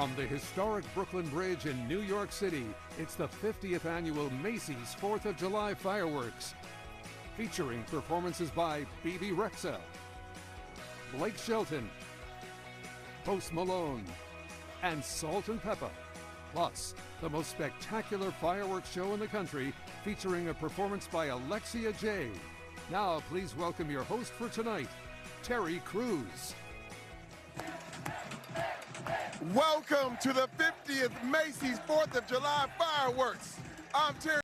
From the historic Brooklyn Bridge in New York City, it's the 50th annual Macy's 4th of July fireworks, featuring performances by BB Rexha, Blake Shelton, Post Malone, and Salt and Pepper. Plus, the most spectacular fireworks show in the country, featuring a performance by Alexia J. Now, please welcome your host for tonight, Terry Crews. Welcome to the 50th Macy's 4th of July fireworks. I'm Terry.